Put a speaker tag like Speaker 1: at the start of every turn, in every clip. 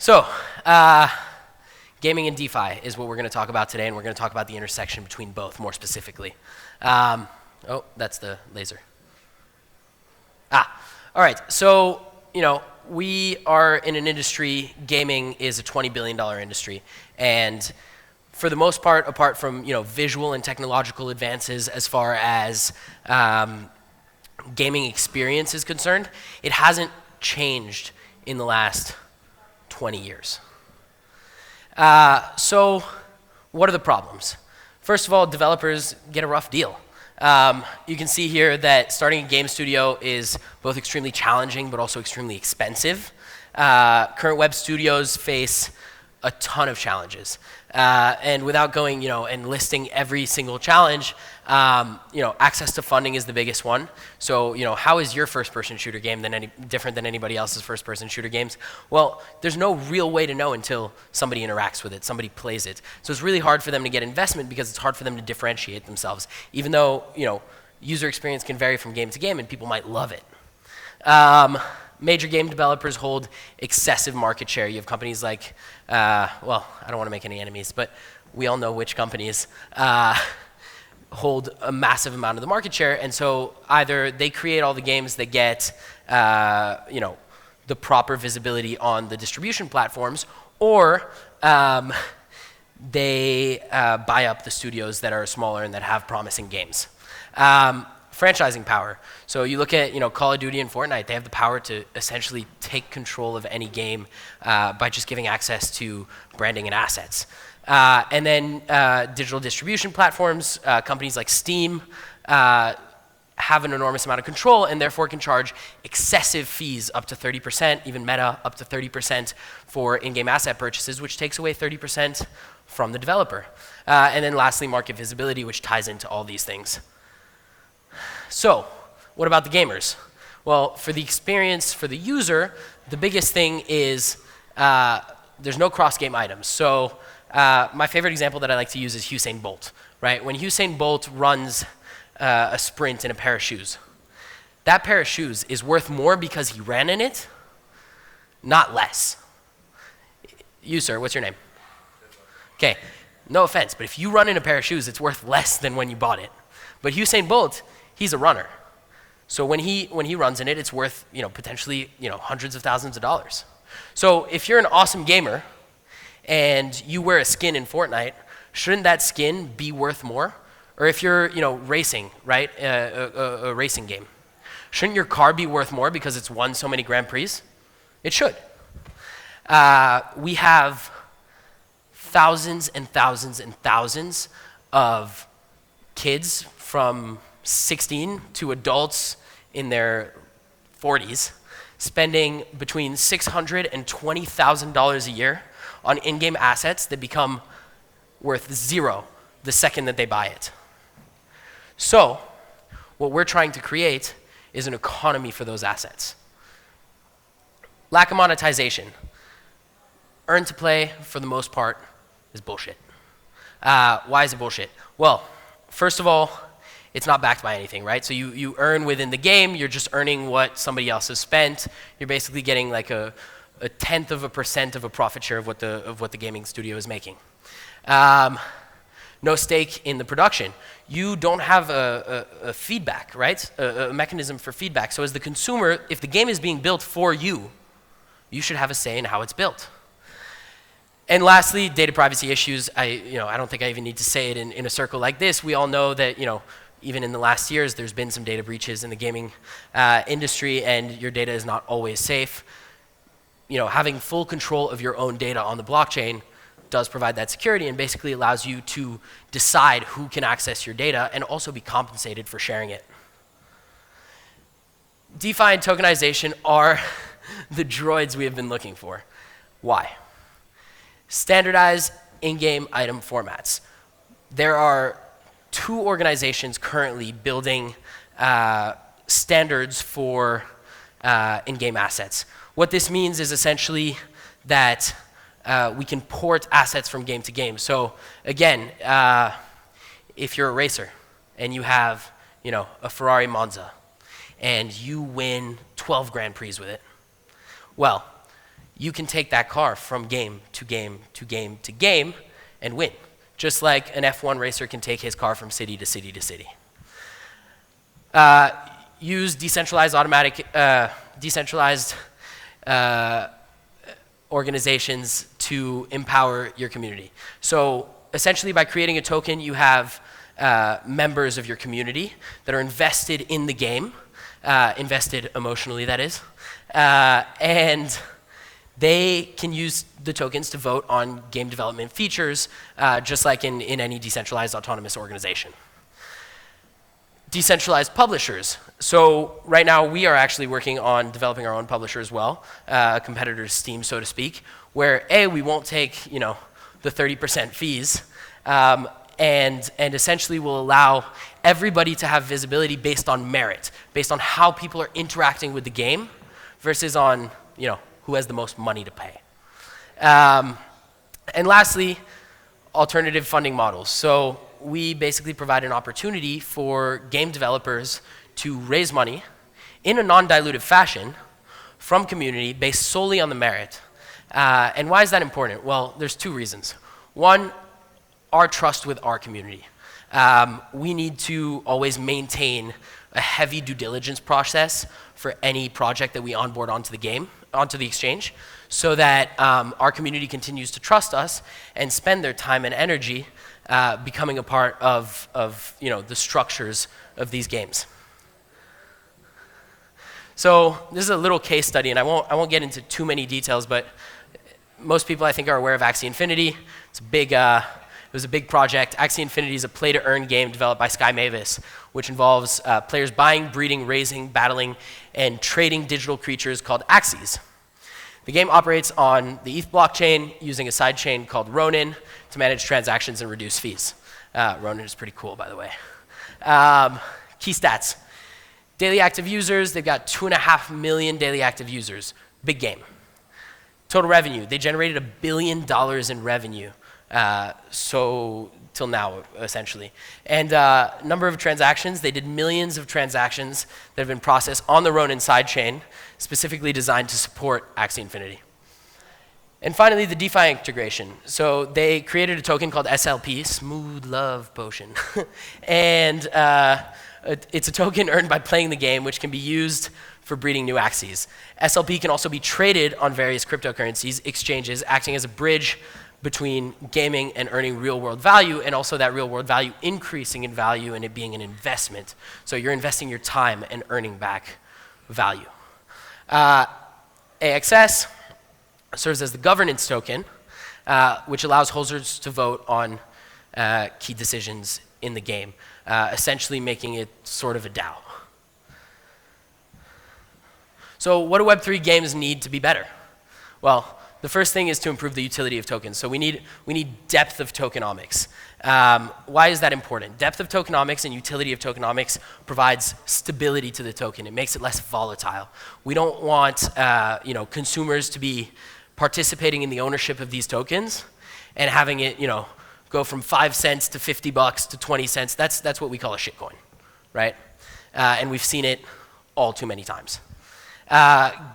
Speaker 1: So, gaming and DeFi is what we're going to talk about today, and we're going to talk about the intersection between both more specifically. Oh, that's the laser. All right. So, we are in an industry, gaming is a $20 billion industry, and for the most part, apart from visual and technological advances as far as gaming experience is concerned, it hasn't changed in the last 20 years. So what are the problems? First of all, developers get a rough deal. You can see here that starting a game studio is both extremely challenging but also extremely expensive. Current web studios face a ton of challenges. And without going, and listing every single challenge, access to funding is the biggest one. So, how is your first-person shooter game different than anybody else's first-person shooter games? Well, there's no real way to know until somebody interacts with it, somebody plays it. So it's really hard for them to get investment because it's hard for them to differentiate themselves, even though, user experience can vary from game to game and people might love it. Major game developers hold excessive market share. You have companies like, well, I don't want to make any enemies, but we all know which companies hold a massive amount of the market share. And so either they create all the games that get, the proper visibility on the distribution platforms, or they buy up the studios that are smaller and that have promising games. Franchising power. So you look at Call of Duty and Fortnite, they have the power to essentially take control of any game by just giving access to branding and assets. And then digital distribution platforms, companies like Steam have an enormous amount of control and therefore can charge excessive fees up to 30%, even Meta up to 30% for in-game asset purchases, which takes away 30% from the developer. And then lastly, market visibility, which ties into all these things. So, what about the gamers? Well, for the experience for the user, the biggest thing is there's no cross-game items. So, my favorite example that I like to use is Usain Bolt, right? When Usain Bolt runs a sprint in a pair of shoes, that pair of shoes is worth more because he ran in it, not less. You, sir, what's your name? Okay, no offense, but if you run in a pair of shoes, it's worth less than when you bought it. But Usain Bolt, he's a runner. So when he runs in it, it's worth, potentially, hundreds of thousands of dollars. So if you're an awesome gamer and you wear a skin in Fortnite, shouldn't that skin be worth more? Or if you're, racing, right, a racing game, shouldn't your car be worth more because it's won so many Grand Prix? It should. We have thousands and thousands and thousands of kids from 16 to adults in their 40s spending between $600,000 and $20,000 a year on in-game assets that become worth zero the second that they buy it. So what we're trying to create is an economy for those assets. Lack of monetization. Earn to play, for the most part, is bullshit. Why is it bullshit? Well, first of all, it's not backed by anything, right? So you earn within the game, you're just earning what somebody else has spent. You're basically getting like a 0.1% of a profit share of what the gaming studio is making. No stake in the production. You don't have a feedback, right? A mechanism for feedback. So as the consumer, if the game is being built for you, you should have a say in how it's built. And lastly, data privacy issues. I don't think I even need to say it in a circle like this. We all know that, even in the last years, there's been some data breaches in the gaming industry, and your data is not always safe. Having full control of your own data on the blockchain does provide that security and basically allows you to decide who can access your data and also be compensated for sharing it. DeFi and tokenization are the droids we have been looking for. Why? Standardized in-game item formats. There are 2 organizations currently building standards for in-game assets. What this means is essentially that we can port assets from game to game. So again, if you're a racer and you have a Ferrari Monza and you win 12 Grand Prix with it, well, you can take that car from game to game to game to game and win, just like an F1 racer can take his car from city to city to city. Use decentralized organizations to empower your community. So essentially, by creating a token, you have members of your community that are invested in the game, invested emotionally, that is, and they can use the tokens to vote on game development features, just like in any decentralized autonomous organization. Decentralized publishers. So right now we are actually working on developing our own publisher as well, a competitor to Steam, so to speak, where we won't take the 30% fees, and essentially will allow everybody to have visibility based on merit, based on how people are interacting with the game, versus on who has the most money to pay. And lastly, alternative funding models. So we basically provide an opportunity for game developers to raise money in a non-dilutive fashion from community based solely on the merit. And why is that important? Well, there's two reasons. One, our trust with our community. We need to always maintain a heavy due diligence process for any project that we onboard onto the exchange, so that our community continues to trust us and spend their time and energy becoming a part of the structures of these games. So this is a little case study, and I won't get into too many details, but most people I think are aware of Axie Infinity. It's a big it was a big project. Axie Infinity is a play-to-earn game developed by Sky Mavis, which involves players buying, breeding, raising, battling, and trading digital creatures called Axies. The game operates on the ETH blockchain using a sidechain called Ronin to manage transactions and reduce fees. Ronin is pretty cool, by the way. Key stats. Daily active users, they've got 2.5 million daily active users. Big game. Total revenue, they generated $1 billion in revenue. So till now, essentially. And number of transactions, they did millions of transactions that have been processed on the Ronin sidechain, specifically designed to support Axie Infinity. And finally, the DeFi integration. So they created a token called SLP, Smooth Love Potion. And it's a token earned by playing the game, which can be used for breeding new Axies. SLP can also be traded on various cryptocurrencies, exchanges, acting as a bridge between gaming and earning real-world value, and also that real-world value increasing in value and it being an investment. So you're investing your time and earning back value. AXS serves as the governance token, which allows holders to vote on key decisions in the game, essentially making it sort of a DAO. So what do Web3 games need to be better? Well, the first thing is to improve the utility of tokens. So we need depth of tokenomics. Why is that important? Depth of tokenomics and utility of tokenomics provides stability to the token. It makes it less volatile. We don't want consumers to be participating in the ownership of these tokens and having it go from 5 cents to $50 to 20 cents. That's what we call a shitcoin, right? And we've seen it all too many times.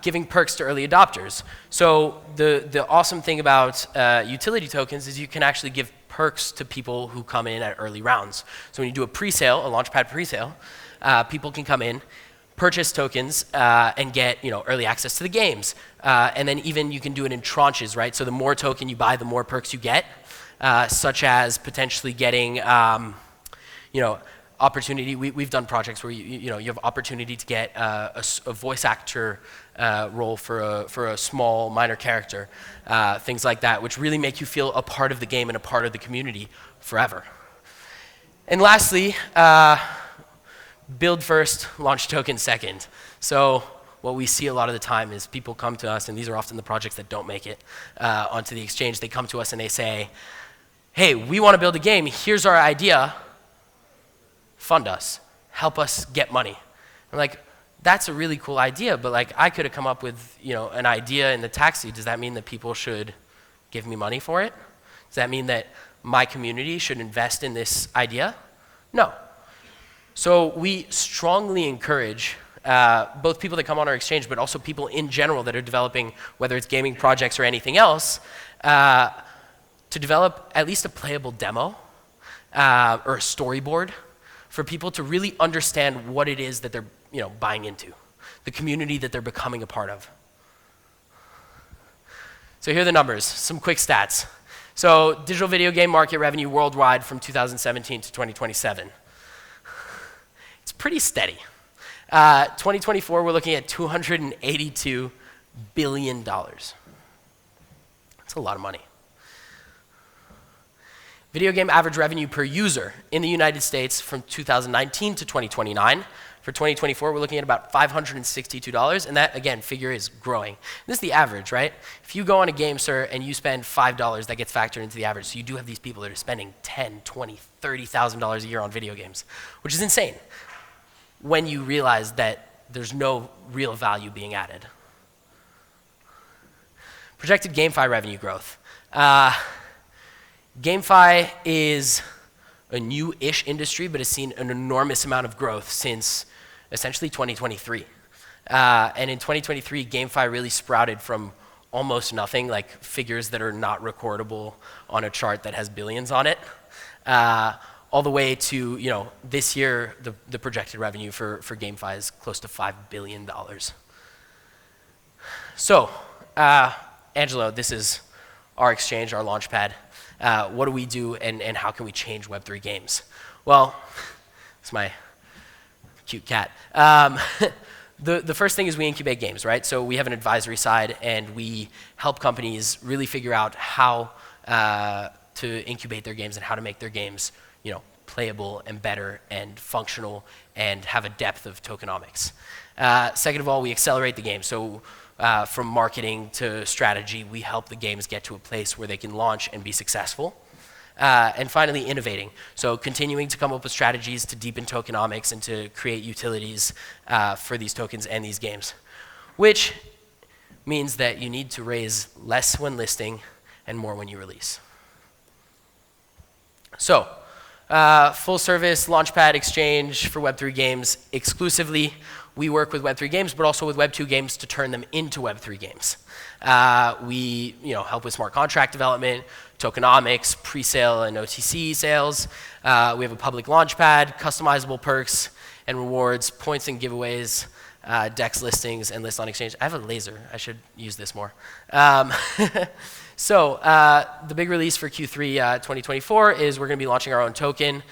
Speaker 1: Giving perks to early adopters. So the awesome thing about utility tokens is you can actually give perks to people who come in at early rounds. So when you do a pre-sale, a launchpad pre-sale, people can come in, purchase tokens, and get early access to the games. And then even you can do it in tranches, right? So the more token you buy, the more perks you get, such as potentially getting opportunity. We've done projects where you have opportunity to get a voice actor role for a small minor character, things like that, which really make you feel a part of the game and a part of the community forever. And lastly, build first, launch token second. So what we see a lot of the time is people come to us, and these are often the projects that don't make it onto the exchange. They come to us and they say, hey, we want to build a game. Here's our idea. Fund us, help us get money. I'm like, that's a really cool idea, but like I could have come up with an idea in the taxi. Does that mean that people should give me money for it? Does that mean that my community should invest in this idea? No. So we strongly encourage both people that come on our exchange, but also people in general that are developing, whether it's gaming projects or anything else, to develop at least a playable demo or a storyboard for people to really understand what it is that they're buying into, the community that they're becoming a part of. So here are the numbers, some quick stats. So digital video game market revenue worldwide from 2017 to 2027. It's pretty steady. 2024, we're looking at $282 billion. That's a lot of money. Video game average revenue per user in the United States from 2019 to 2029. For 2024, we're looking at about $562, and that, again, figure is growing. This is the average, right? If you go on a GameSir and you spend $5, that gets factored into the average. So you do have these people that are spending $10,000, $20,000, $30,000 a year on video games, which is insane when you realize that there's no real value being added. Projected GameFi revenue growth. GameFi is a new-ish industry, but has seen an enormous amount of growth since essentially 2023. And in 2023, GameFi really sprouted from almost nothing, like figures that are not recordable on a chart that has billions on it, all the way to, this year, the projected revenue for GameFi is close to $5 billion. So, Angelo, this is our exchange, our launchpad. What do we do, and how can we change Web3 games? Well, it's my cute cat. The first thing is we incubate games, right? So we have an advisory side, and we help companies really figure out how to incubate their games and how to make their games, playable and better and functional and have a depth of tokenomics. Second of all, we accelerate the game. So from marketing to strategy, we help the games get to a place where they can launch and be successful. And finally, innovating. So continuing to come up with strategies to deepen tokenomics and to create utilities for these tokens and these games, which means that you need to raise less when listing and more when you release. So, full service launchpad exchange for Web3 games exclusively. We work with Web3 games, but also with Web2 games to turn them into Web3 games. We help with smart contract development, tokenomics, pre-sale and OTC sales. We have a public launchpad, customizable perks and rewards, points and giveaways, DEX listings, and list on exchange. I have a laser. I should use this more. So the big release for Q3 2024 is we're going to be launching our own token.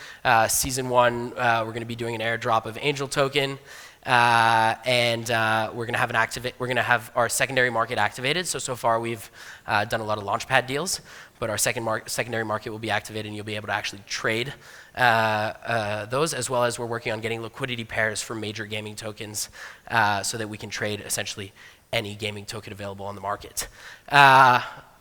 Speaker 1: Season 1, we're going to be doing an airdrop of Angel token. And we're going to have our secondary market activated. So far we've done a lot of launchpad deals, but our secondary market will be activated, and you'll be able to actually trade those, as well as we're working on getting liquidity pairs for major gaming tokens, so that we can trade essentially any gaming token available on the market.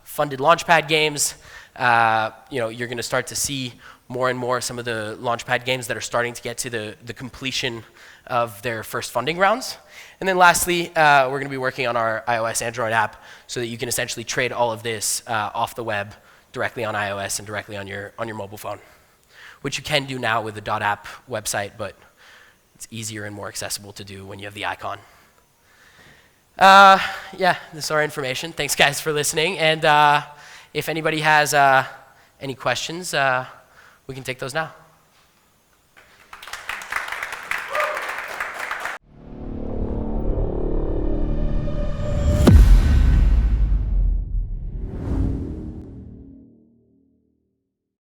Speaker 1: Funded launchpad games. You're going to start to see more and more some of the launchpad games that are starting to get to the completion of their first funding rounds. And then lastly, we're going to be working on our iOS Android app so that you can essentially trade all of this off the web directly on iOS and directly on your mobile phone, which you can do now with the .app website, but it's easier and more accessible to do when you have the icon. Yeah, this is our information. Thanks, guys, for listening. And if anybody has any questions, we can take those now.